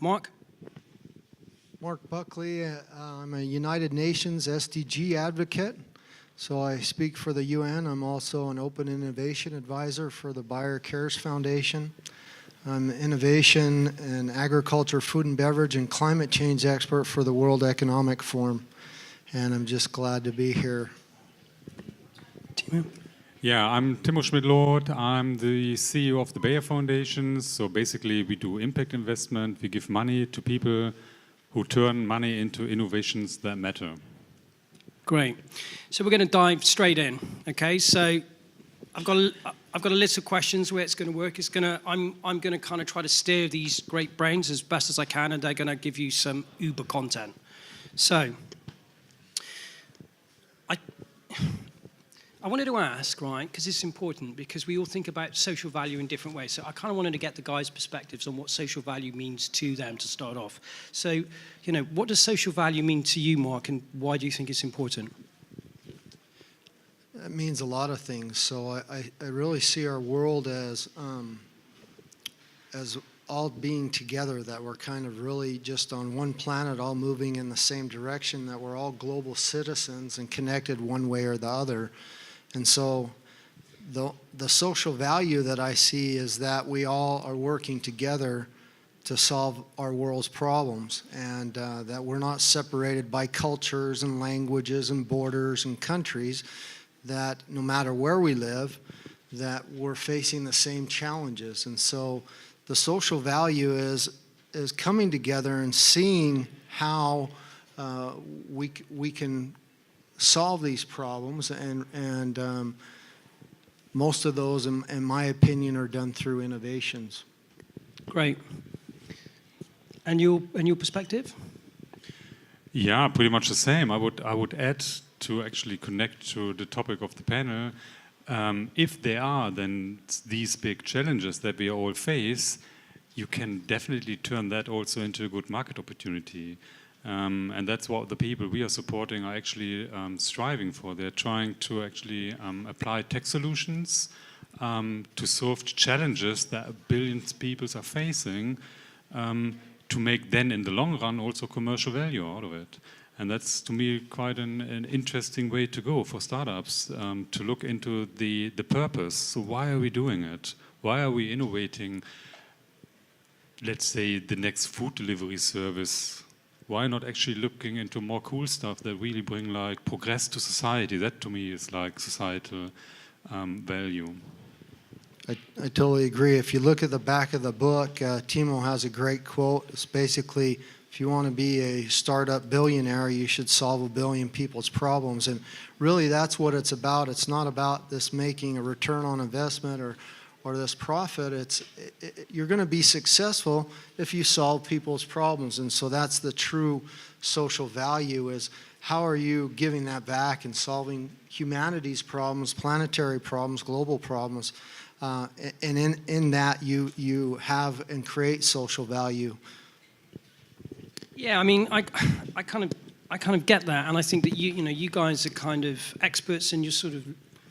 Marc? Marc Buckley, I'm a United Nations SDG advocate, so I speak for the UN. I'm also an open innovation advisor for the Bayer Cares Foundation. I'm an innovation and agriculture, food and beverage, and climate change expert for the World Economic Forum, and I'm just glad to be here. Thimo? Yeah, I'm Thimo Schmitt-Lord. I'm the CEO of the Bayer Foundation. So basically we do impact investment. We give money to people who turn money into innovations that matter. Great. So we're going to dive straight in. Okay. So I've got a list of questions where it's going to work. I'm going to kind of try to steer these great brains as best as I can, and they're going to give you some uber content. So I wanted to ask, right, because it's important, because we all think about social value in different ways. So I kind of wanted to get the guys' perspectives on what social value means to them to start off. So, you know, what does social value mean to you, Marc, and why do you think it's important? It means a lot of things. So I really see our world as all being together, that we're kind of really just on one planet, all moving in the same direction, that we're all global citizens and connected one way or the other. And so the social value that I see is that we all are working together to solve our world's problems, and that we're not separated by cultures and languages and borders and countries, that no matter where we live, that we're facing the same challenges. And so the social value is coming together and seeing how we can solve these problems, and most of those, in my opinion, are done through innovations. Great. And your perspective? Yeah, pretty much the same. I would add, to actually connect to the topic of the panel, if there are then these big challenges that we all face, you can definitely turn that also into a good market opportunity. And that's what the people we are supporting are actually striving for. They're trying to actually apply tech solutions to solve challenges that billions of people are facing, to make then in the long run also commercial value out of it. And that's, to me, quite an interesting way to go for startups, to look into the purpose. So why are we doing it? Why are we innovating, let's say, the next food delivery service? Why not actually looking into more cool stuff that really bring like progress to society? That to me is like societal value. I totally agree. If you look at the back of the book, Thimo has a great quote. It's basically, if you want to be a startup billionaire, you should solve a billion people's problems. And really that's what it's about. It's not about this making a return on investment or this profit. You're going to be successful if you solve people's problems. And so that's the true social value, is how are you giving that back and solving humanity's problems, planetary problems, global problems. And in that you have and create social value. Yeah, I mean, I kind of get that, and I think that you guys are kind of experts, and you're sort of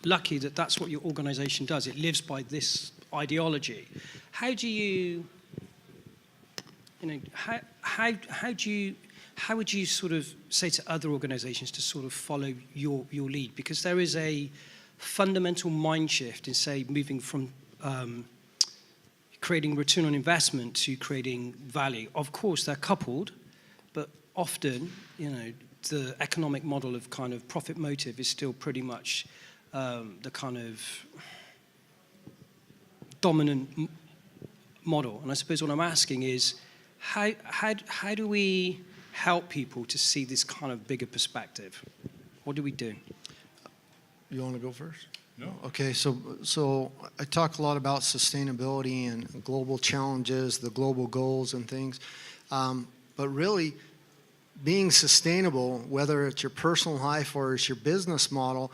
lucky that that's what your organization does. It lives by this ideology. How do you know, how would you sort of say to other organizations to sort of follow your lead? Because there is a fundamental mind shift in, say, moving from creating return on investment to creating value. Of course, they're coupled, but often, you know, the economic model of kind of profit motive is still pretty much the kind of dominant model. And I suppose what I'm asking is, how do we help people to see this kind of bigger perspective? What do we do? You want to go first? No. Okay, so I talk a lot about sustainability and global challenges, the global goals and things, but really being sustainable, whether it's your personal life or it's your business model,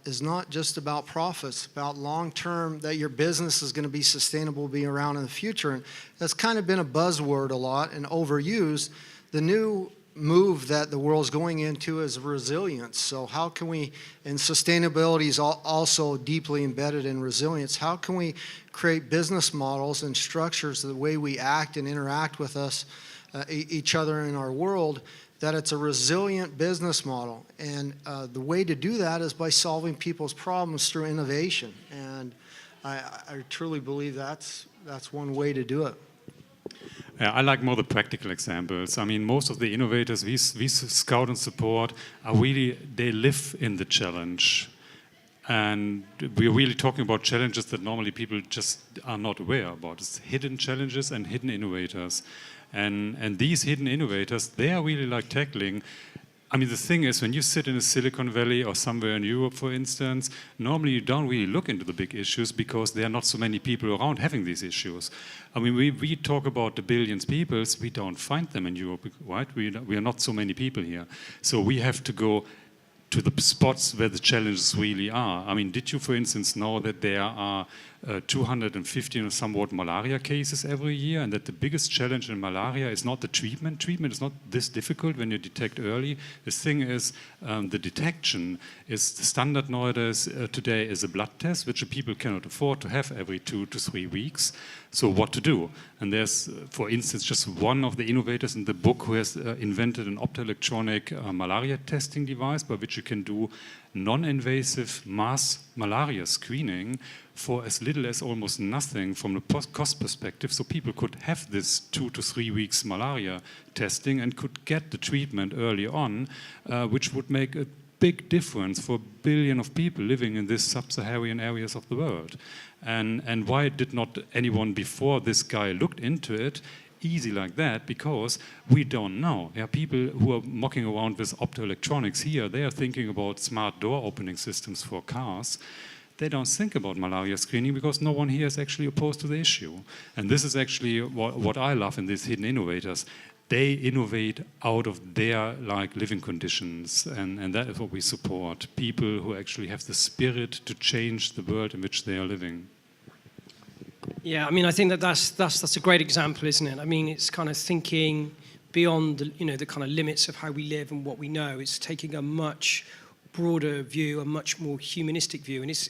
is not just about profits, about long-term, that your business is going to be sustainable, be around in the future. And that's kind of been a buzzword a lot and overused. The new move that the world's going into is resilience. So how can we, and sustainability is also deeply embedded in resilience, how can we create business models and structures, the way we act and interact with each other in our world, that it's a resilient business model. And the way to do that is by solving people's problems through innovation. And I truly believe that's one way to do it. Yeah, I like more the practical examples. I mean, most of the innovators we scout and support are really, they live in the challenge. And we're really talking about challenges that normally people just are not aware about. It's hidden challenges and hidden innovators. And these hidden innovators, they are really like tackling. I mean, the thing is, when you sit in a Silicon Valley or somewhere in Europe, for instance, normally you don't really look into the big issues because there are not so many people around having these issues. I mean, we talk about the billions of people, we don't find them in Europe, right? We are not so many people here. So we have to go to the spots where the challenges really are. I mean, did you, for instance, know that there are 215 or somewhat malaria cases every year, and that the biggest challenge in malaria is not the treatment. Treatment is not this difficult when you detect early. The thing is, the detection is the standard nowadays today is a blood test, which people cannot afford to have every 2 to 3 weeks. So what to do? And there's, for instance, just one of the innovators in the book who has invented an optoelectronic malaria testing device by which you can do non-invasive mass malaria screening for as little as almost nothing from the cost perspective. So people could have this 2 to 3 weeks malaria testing and could get the treatment early on, which would make a big difference for a billion of people living in these sub-Saharan areas of the world. And why did not anyone before this guy looked into it easy like that? Because we don't know. There are people who are mocking around with optoelectronics here. They are thinking about smart door opening systems for cars. They don't think about malaria screening because no one here is actually opposed to the issue. And this is actually what I love in these hidden innovators. They innovate out of their living conditions, and that is what we support. People who actually have the spirit to change the world in which they are living. Yeah, I mean, I think that's a great example, isn't it? I mean, it's kind of thinking beyond the kind of limits of how we live and what we know. It's taking a much broader view, a much more humanistic view, and it's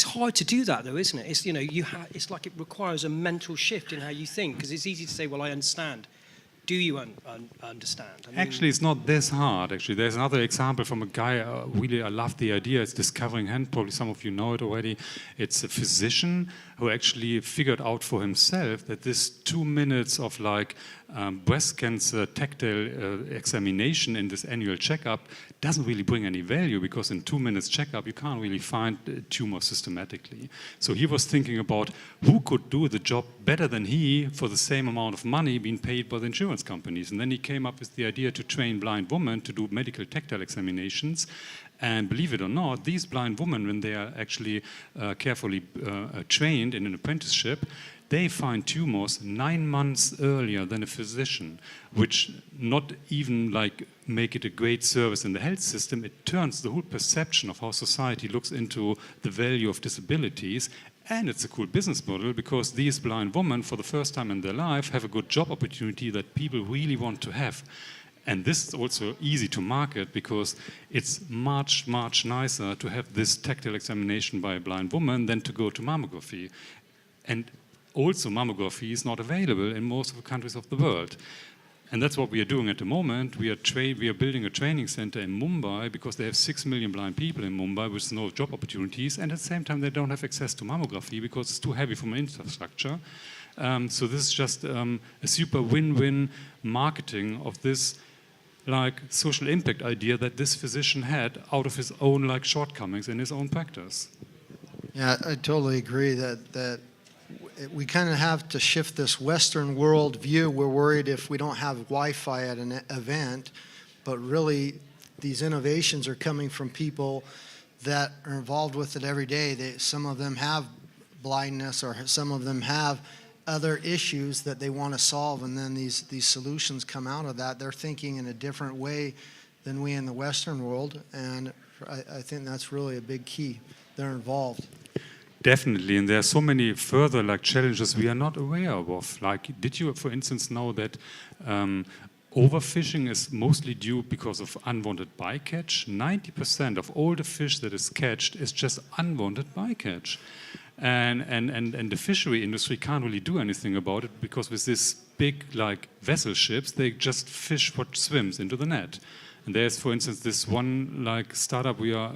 hard to do that, though, isn't it? It's it's like it requires a mental shift in how you think, because it's easy to say, well, I understand. Do you understand? I mean, actually, it's not this hard. Actually, there's another example from a guy. Really, I love the idea. It's Discovering Hand. Probably some of you know it already. It's a physician who actually figured out for himself that this 2 minutes of breast cancer tactile examination in this annual checkup doesn't really bring any value, because in 2 minutes checkup you can't really find a tumor systematically. So he was thinking about who could do the job better than he for the same amount of money being paid by the insurance companies. And then he came up with the idea to train blind women to do medical tactile examinations. And believe it or not, these blind women, when they are actually carefully trained in an apprenticeship, they find tumors 9 months earlier than a physician, which not even make it a great service in the health system. It turns the whole perception of how society looks into the value of disabilities. And it's a cool business model, because these blind women, for the first time in their life, have a good job opportunity that people really want to have. And this is also easy to market, because it's much, much nicer to have this tactile examination by a blind woman than to go to mammography. And also, mammography is not available in most of the countries of the world. And that's what we are doing at the moment. We are building a training center in Mumbai, because they have 6 million blind people in Mumbai with no job opportunities, and at the same time they don't have access to mammography because it's too heavy from infrastructure. So this is just a super win-win marketing of this social impact idea that this physician had out of his own shortcomings in his own practice. Yeah, I totally agree that we kind of have to shift this Western world view. We're worried if we don't have Wi-Fi at an event, but really these innovations are coming from people that are involved with it every day. Some of them have blindness, or some of them have other issues that they want to solve, and then these solutions come out of that. They're thinking in a different way than we in the Western world, and I think that's really a big key. They're involved. Definitely, and there are so many further like challenges we are not aware of. Like, did you, for instance, know that overfishing is mostly due because of unwanted bycatch? 90% of all the fish that is catched is just unwanted bycatch. And the fishery industry can't really do anything about it because with this big like vessel ships, they just fish what swims into the net. And there's, for instance, this one like startup we are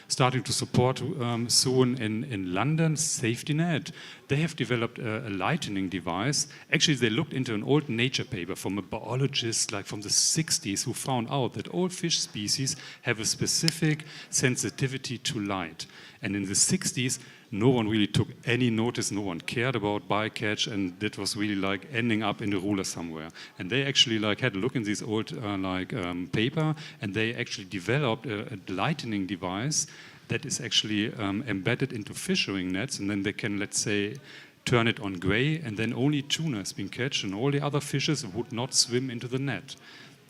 starting to support soon in London, Safety Net. They have developed a lightning device. Actually, they looked into an old Nature paper from a biologist like from the 60s who found out that all fish species have a specific sensitivity to light. And in the 60s, no one really took any notice, no one cared about bycatch, and that was really like ending up in the ruler somewhere. And they actually like had a look in this old paper, and they actually developed a lightning device that is actually embedded into fishing nets, and then they can, let's say, turn it on gray, and then only tuna has been catched, and all the other fishes would not swim into the net.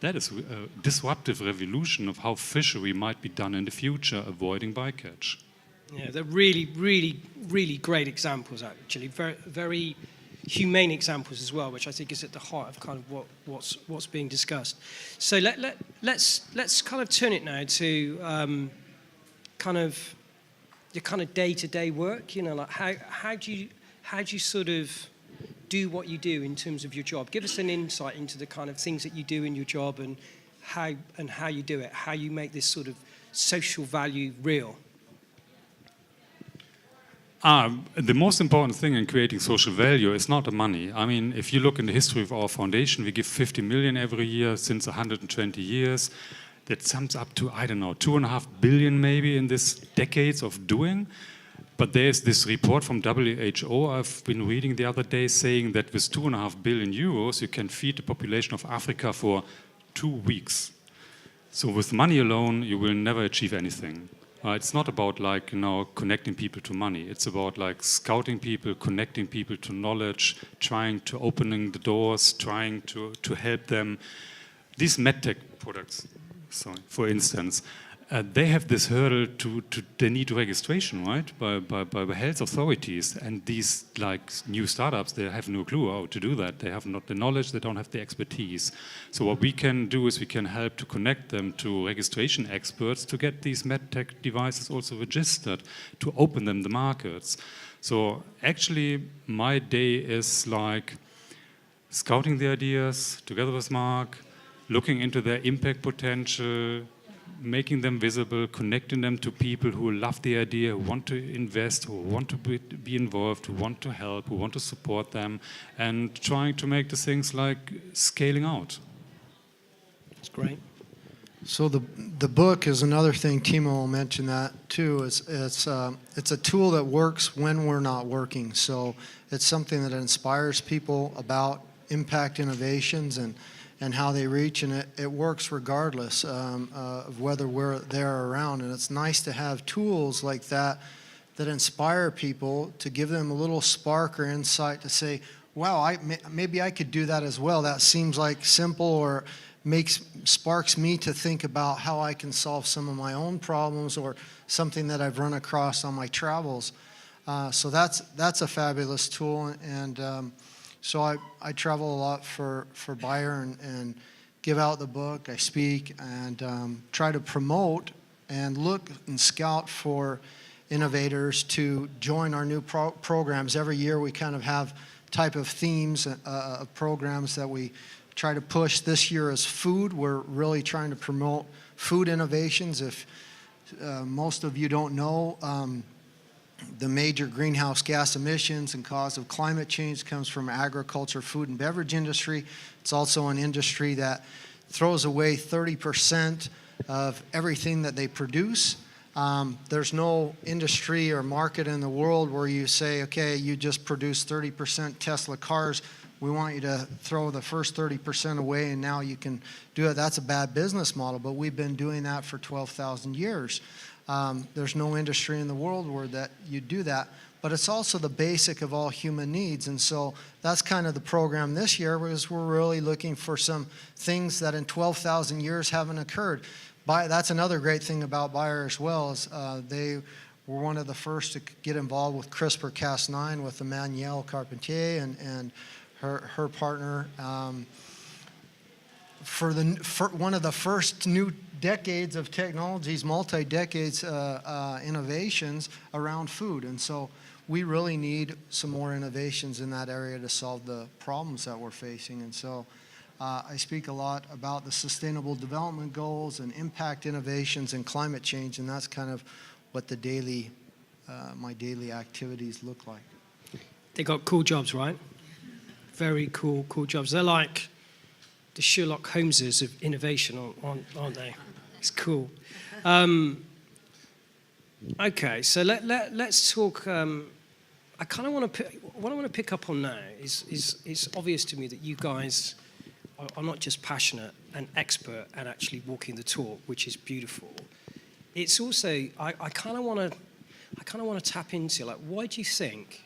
That is a disruptive revolution of how fishery might be done in the future, avoiding bycatch. Yeah, they're really, really, really great examples, actually. Very, very humane examples as well, which I think is at the heart of kind of what's being discussed. So let's kind of turn it now to kind of your kind of day-to-day work. You know, like how do you sort of do what you do in terms of your job? Give us an insight into the kind of things that you do in your job and how you do it, how you make this sort of social value real. The most important thing in creating social value is not the money. I mean, if you look in the history of our foundation, we give 50 million every year since 120 years. That sums up to, I don't know, 2.5 billion maybe in this decades of doing. But there's this report from WHO I've been reading the other day saying that with 2.5 billion euros, you can feed the population of Africa for 2 weeks. So with money alone, you will never achieve anything. It's not about like, you know, connecting people to money. It's about like scouting people, connecting people to knowledge, trying to opening the doors, trying to help them. These medtech products, for instance, they have this hurdle they need registration, right, by health authorities. And these like new startups, they have no clue how to do that. They have not the knowledge, they don't have the expertise. So what we can do is we can help to connect them to registration experts to get these medtech devices also registered, to open them the markets. So actually my day is like scouting the ideas together with Marc, looking into their impact potential, making them visible, connecting them to people who love the idea, who want to invest, who want to be involved, who want to help, who want to support them, and trying to make the things like scaling out. That's great. So the book is another thing. Thimo will mention that too. It's a tool that works when we're not working. So it's something that inspires people about impact innovations and how they reach, and it works regardless of whether we're there or around. And it's nice to have tools like that inspire people, to give them a little spark or insight to say, wow, maybe I could do that as well. That seems like simple, or sparks me to think about how I can solve some of my own problems or something that I've run across on my travels. So that's a fabulous tool. And so I travel a lot for Bayer and give out the book. I speak and try to promote and look and scout for innovators to join our new programs. Every year we kind of have type of themes of programs that we try to push. This year is food. We're really trying to promote food innovations. If most of you don't know, the major greenhouse gas emissions and cause of climate change comes from agriculture, food and beverage industry. It's also an industry that throws away 30% of everything that they produce. There's no industry or market in the world where you say, okay, you just produce 30% Tesla cars. We want you to throw the first 30% away and now you can do it. That's a bad business model, but we've been doing that for 12,000 years. There's no industry in the world where that you do that, but it's also the basic of all human needs. And so that's kind of the program this year, because we're really looking for some things that in 12,000 years haven't occurred. That's another great thing about Bayer as well, is they we're one of the first to get involved with CRISPR-Cas9 with Emmanuelle Carpentier and her partner. For one of the first new decades of technologies, multi-decades innovations around food. And so we really need some more innovations in that area to solve the problems that we're facing. And so I speak a lot about the Sustainable Development Goals and impact innovations and climate change, and that's kind of what the daily, my daily activities look like. They got cool jobs, right? Very cool jobs. They're like the Sherlock Holmeses of innovation, aren't they? It's cool. Okay, so let's talk. I kind of want to what I want to pick up on now is it's obvious to me that you guys are not just passionate and expert and actually walking the talk, which is beautiful. It's also I kind of want to tap into, like, why do you think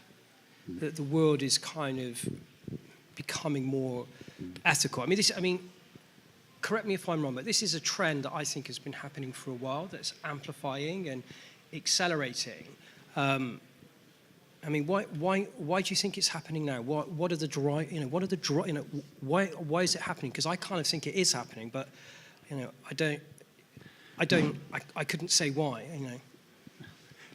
that the world is kind of becoming more ethical? I mean, correct me if I'm wrong, but this is a trend that I think has been happening for a while, that's amplifying and accelerating. I mean, why do you think it's happening now? What are the why is it happening? Because I kind of think it is happening, but I couldn't say why.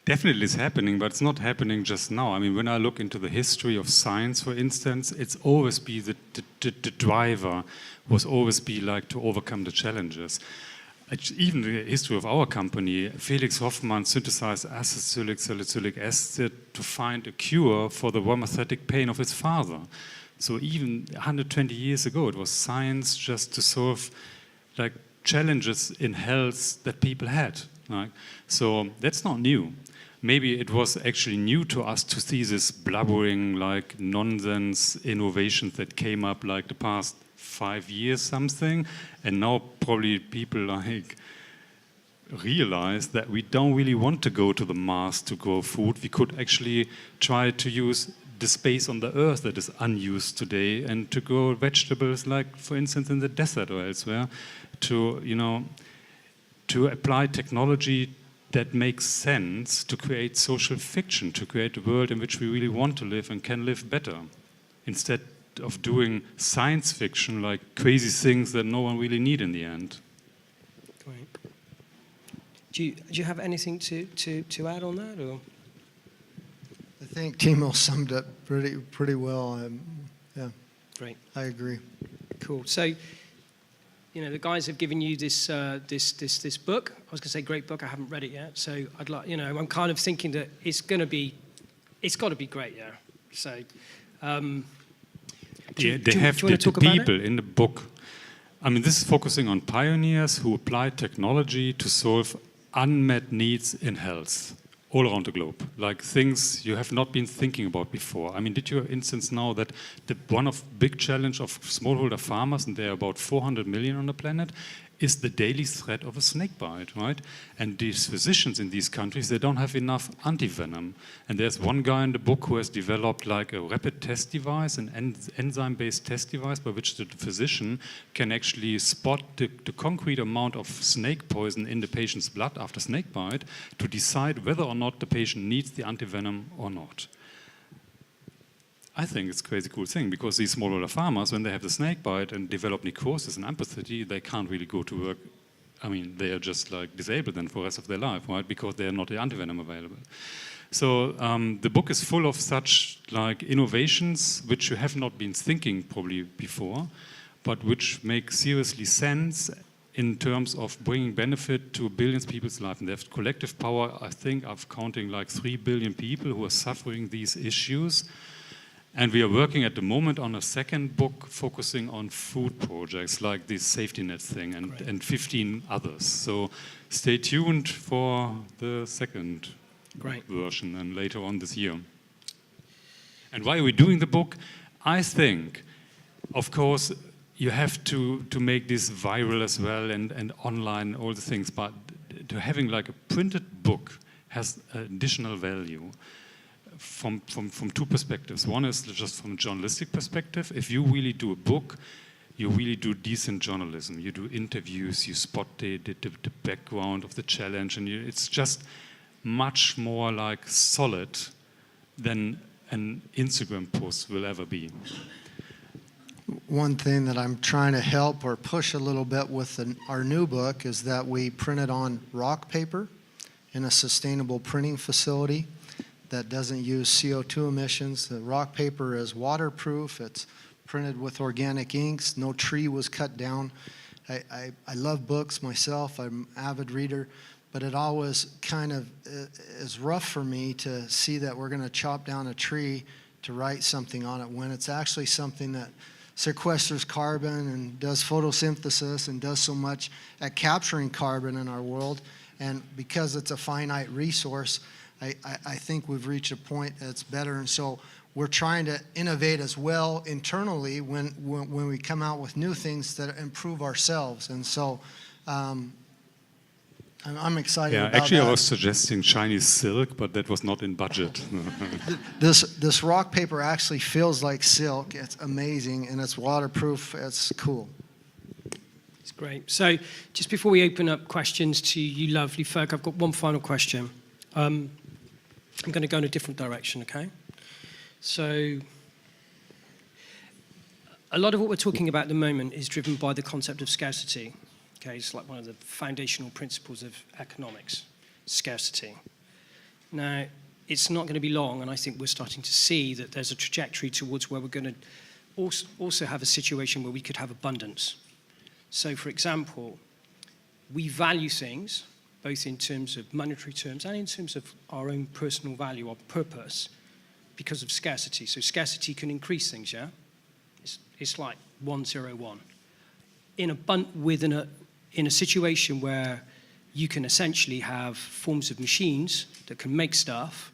Definitely it's happening, but it's not happening just now. I mean, when I look into the history of science, for instance, it's always be the driver was always be like to overcome the challenges. Even the history of our company, Felix Hoffmann synthesized acetylic salicylic acid to find a cure for the rheumatic pain of his father. So even 120 years ago, it was science just to solve like challenges in health that people had. Right? So that's not new. Maybe it was actually new to us to see this blubbering, like nonsense innovations that came up like the past 5 years something, and now probably people like realize that we don't really want to go to the Mars to grow food. We could actually try to use the space on the earth that is unused today and to grow vegetables, like for instance in the desert or elsewhere, to apply technology that makes sense to create social fiction, to create a world in which we really want to live and can live better, instead of doing science fiction like crazy things that no one really need in the end. Great. Do you have anything to add on that, or? I think Thimo summed up pretty well. Yeah. Great. I agree. Cool. So, the guys have given you this book. I was going to say great book. I haven't read it yet. So I'd like, I'm kind of thinking that it's got to be great. Yeah. So. They have the people in the book. I mean, this is focusing on pioneers who apply technology to solve unmet needs in health all around the globe, like things you have not been thinking about before. I mean, did you, for instance, know that one of big challenge of smallholder farmers, and there are about 400 million on the planet, is the daily threat of a snake bite, right? And these physicians in these countries, they don't have enough antivenom. And there's one guy in the book who has developed like a rapid test device, an enzyme-based test device by which the physician can actually spot the concrete amount of snake poison in the patient's blood after snake bite to decide whether or not the patient needs the antivenom or not. I think it's a crazy cool thing, because these smallholder farmers, when they have the snake bite and develop necrosis and amputity, they can't really go to work. I mean, they are just like disabled then for the rest of their life, right? Because they are not the antivenom available. So the book is full of such like innovations which you have not been thinking probably before, but which make seriously sense in terms of bringing benefit to billions of people's life. And they have collective power. I think I'm counting like 3 billion people who are suffering these issues. And we are working at the moment on a second book focusing on food projects like this safety net thing and 15 others. So stay tuned for the second version and later on this year. And why are we doing the book? I think, of course, you have to make this viral as well and online, all the things. But to having like a printed book has additional value. From two perspectives. One is just from a journalistic perspective. If you really do a book, you really do decent journalism. You do interviews, you spot the background of the challenge, and it's just much more like solid than an Instagram post will ever be. One thing that I'm trying to help or push a little bit with our new book is that we print it on rock paper in a sustainable printing facility that doesn't use CO2 emissions. The rock paper is waterproof. It's printed with organic inks. No tree was cut down. I love books myself. I'm an avid reader. But it always kind of is rough for me to see that we're going to chop down a tree to write something on it when it's actually something that sequesters carbon and does photosynthesis and does so much at capturing carbon in our world. And because it's a finite resource, I think we've reached a point that's better. And so we're trying to innovate as well internally when we come out with new things that improve ourselves. And so I'm excited about actually, that. I was suggesting Chinese silk, but that was not in budget. This rock paper actually feels like silk. It's amazing, and it's waterproof. It's cool. It's great. So just before we open up questions to you lovely folk, I've got one final question. I'm going to go in a different direction, okay? So a lot of what we're talking about at the moment is driven by the concept of scarcity. Okay, it's like one of the foundational principles of economics, scarcity. Now, it's not going to be long, and I think we're starting to see that there's a trajectory towards where we're going to also have a situation where we could have abundance. So, for example, we value things, both in terms of monetary terms and in terms of our own personal value, our purpose, because of scarcity. So scarcity can increase things, yeah? It's like 101. In a situation where you can essentially have forms of machines that can make stuff,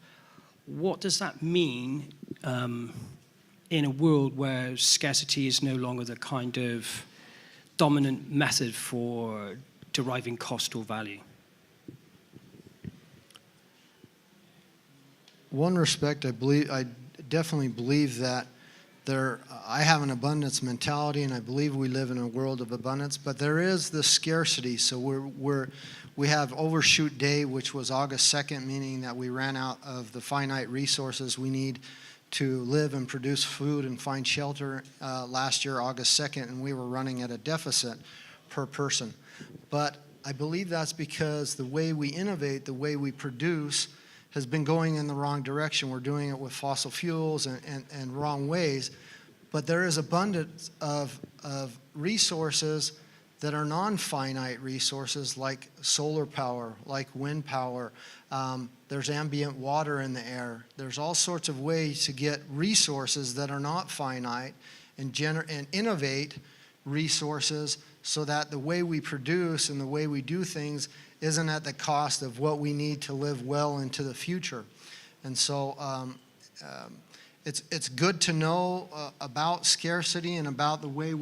what does that mean in a world where scarcity is no longer the kind of dominant method for deriving cost or value? One respect, I definitely believe that I have an abundance mentality, and I believe we live in a world of abundance, but there is the scarcity. So we have overshoot day, which was August 2nd, meaning that we ran out of the finite resources we need to live and produce food and find shelter last year, August 2nd, and we were running at a deficit per person. But I believe that's because the way we innovate, the way we produce, has been going in the wrong direction. We're doing it with fossil fuels and wrong ways. But there is abundance of resources that are non-finite resources, like solar power, like wind power. There's ambient water in the air. There's all sorts of ways to get resources that are not finite and innovate resources so that the way we produce and the way we do things isn't at the cost of what we need to live well into the future. And so it's good to know about scarcity and about the way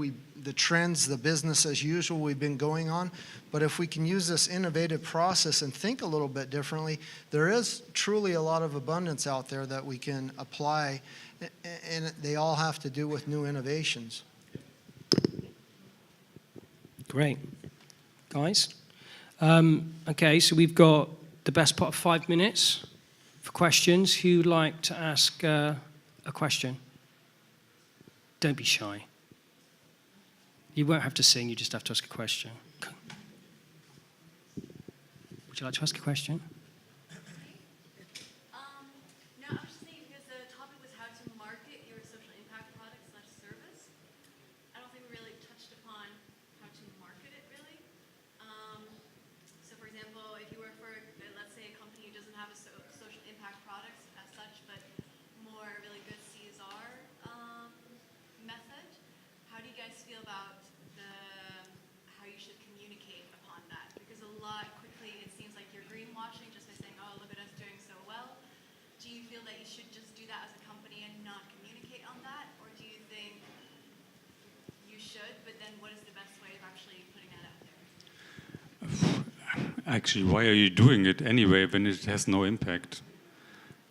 the trends, the business as usual we've been going on. But if we can use this innovative process and think a little bit differently, there is truly a lot of abundance out there that we can apply, and they all have to do with new innovations. Great. Guys? Okay, so we've got the best part of 5 minutes for questions. Who'd like to ask a question? Don't be shy. You won't have to sing, you just have to ask a question. Would you like to ask a question? No, I'm just thinking because the topic was how to market your social impact product / service. I don't think we really touched upon how to market it really. So for example, if you work for, let's say, a company who doesn't have a social impact product as such, but more really good CSR method, how do you guys feel about how you should communicate upon that? Because a lot quickly it seems like you're greenwashing just by saying, oh, look at us doing so well. Do you feel that you should just do that as a company and not communicate on that? Or do you think you should, but then what is the best way of actually putting that out there? Actually, why are you doing it anyway when it has no impact?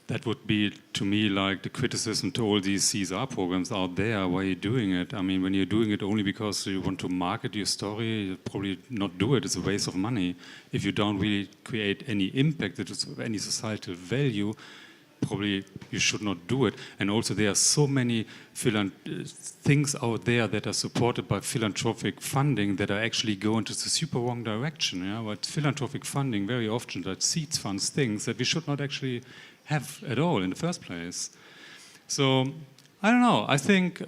that would be, to me, like the criticism to all these CSR programs out there. Why are you doing it? I mean, when you're doing it only because you want to market your story, you probably not do it. It's a waste of money. If you don't really create any impact that is of any societal value, probably you should not do it. And also there are so many things out there that are supported by philanthropic funding that are actually going into the super wrong direction. Yeah? But philanthropic funding very often that seeds funds things that we should not actually have at all in the first place. So I don't know. I think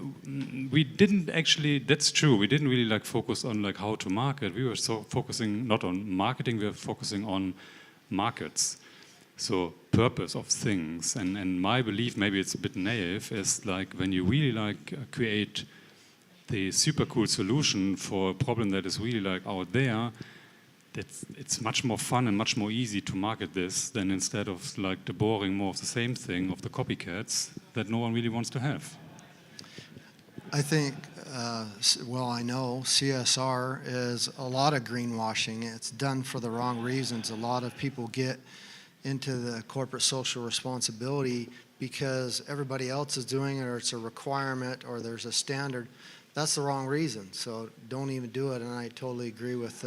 we didn't actually. That's true. We didn't really like focus on like how to market. We were so focusing not on marketing. We were focusing on markets. So purpose of things. And my belief, maybe it's a bit naive, is like when you really like create the super cool solution for a problem that is really like out there. It's much more fun and much more easy to market this than instead of like the boring more of the same thing of the copycats that no one really wants to have. I think, well, I know CSR is a lot of greenwashing. It's done for the wrong reasons. A lot of people get into the corporate social responsibility because everybody else is doing it, or it's a requirement, or there's a standard. That's the wrong reason. So don't even do it. And I totally agree with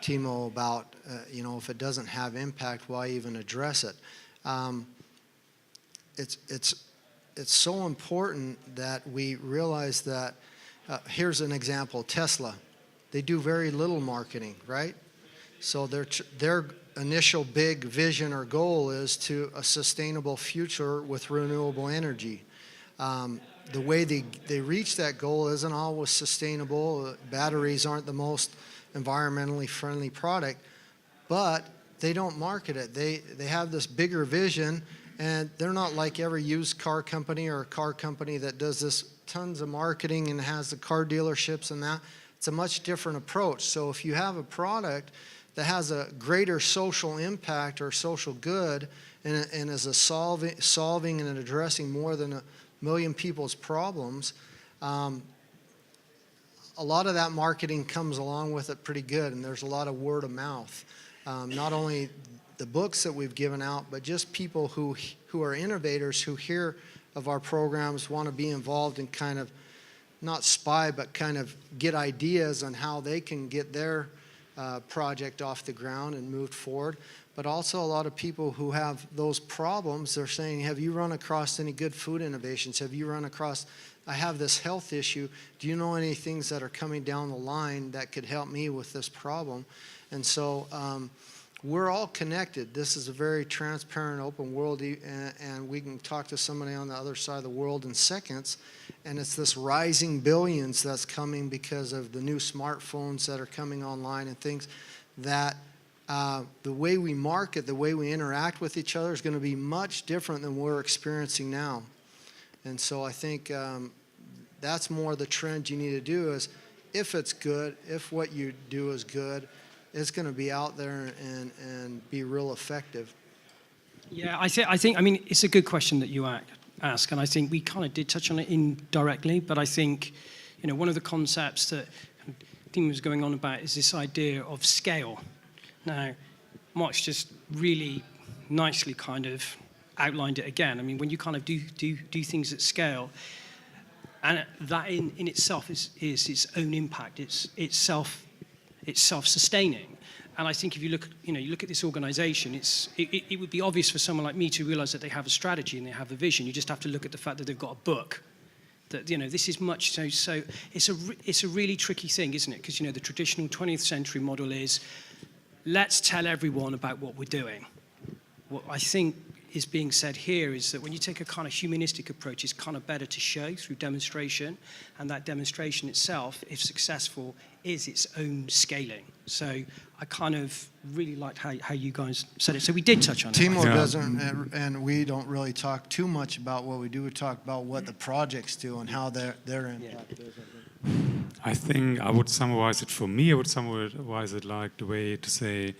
Thimo about, if it doesn't have impact, why even address it? It's so important that we realize that, here's an example, Tesla. They do very little marketing, right? So their initial big vision or goal is to a sustainable future with renewable energy. The way they reach that goal isn't always sustainable. Batteries aren't the most environmentally friendly product, but they don't market it. They have this bigger vision, and they're not like every used car company or a car company that does this tons of marketing and has the car dealerships and that. It's a much different approach. So if you have a product that has a greater social impact or social good and is solving and addressing more than 1 million people's problems, a lot of that marketing comes along with it pretty good, and there's a lot of word of mouth. Not only the books that we've given out, but just people who are innovators who hear of our programs, want to be involved and kind of not spy, but kind of get ideas on how they can get their project off the ground and moved forward. But also a lot of people who have those problems, they're saying, have you run across any good food innovations? Have you run across, I have this health issue. Do you know any things that are coming down the line that could help me with this problem? And so we're all connected. This is a very transparent, open world, and we can talk to somebody on the other side of the world in seconds. And it's this rising billions that's coming because of the new smartphones that are coming online and things that the way we market, the way we interact with each other is going to be much different than we're experiencing now. And so I think that's more the trend you need to do is if it's good, if what you do is good, it's going to be out there and be real effective. Yeah, I think, I mean, it's a good question that you ask, and I think we kind of did touch on it indirectly, but I think, one of the concepts that Thimo was going on about is this idea of scale. Now, Mark's just really nicely kind of outlined it again. I mean, when you kind of do things at scale, and that in itself is its own impact. It's self-sustaining. And I think if you look at this organization, it would be obvious for someone like me to realize that they have a strategy and they have a vision. You just have to look at the fact that they've got a book. That this is much so. It's a really tricky thing, isn't it? Because the traditional 20th century model is let's tell everyone about what we're doing. What I think is being said here is that when you take a kind of humanistic approach, it's kind of better to show through demonstration, and that demonstration itself, if successful, is its own scaling. So I kind of really liked how you guys said it. So we did touch on it. Thimo doesn't, and we don't really talk too much about what we do. We talk about what the projects do and how their impact is. I think I would summarize it for me. I would summarize it like the way to say,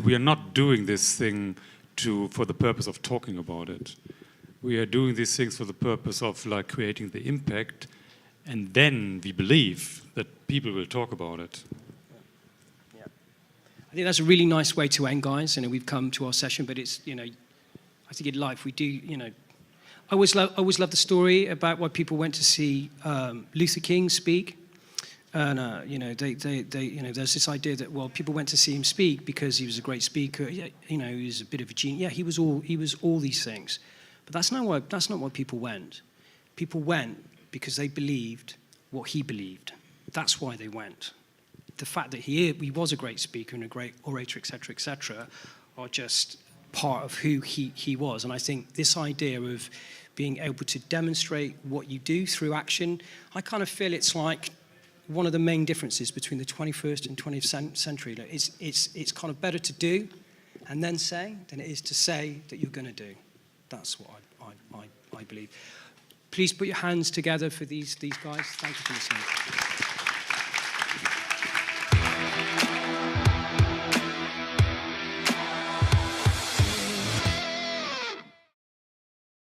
we are not doing this thing for the purpose of talking about it. We are doing these things for the purpose of like creating the impact, and then we believe that people will talk about it. Yeah. I think that's a really nice way to end, guys. We've come to our session, but it's, I I think in life we do, you know, I always love the story about why people went to see Luther King speak. And you know, you know, there's this idea that, well, people went to see him speak because he was a great speaker. Yeah, you know, he was a bit of a genius. Yeah, he was all these things. But that's not why people went. People went because they believed what he believed. That's why they went. The fact that he was a great speaker and a great orator, etc., are just part of who he was. And I think this idea of being able to demonstrate what you do through action, I kind of feel it's like one of the main differences between the 21st and 20th century. It's kind of better to do and then say than it is to say that you're going to do. That's what I believe. Please put your hands together for these guys. Thank you for listening.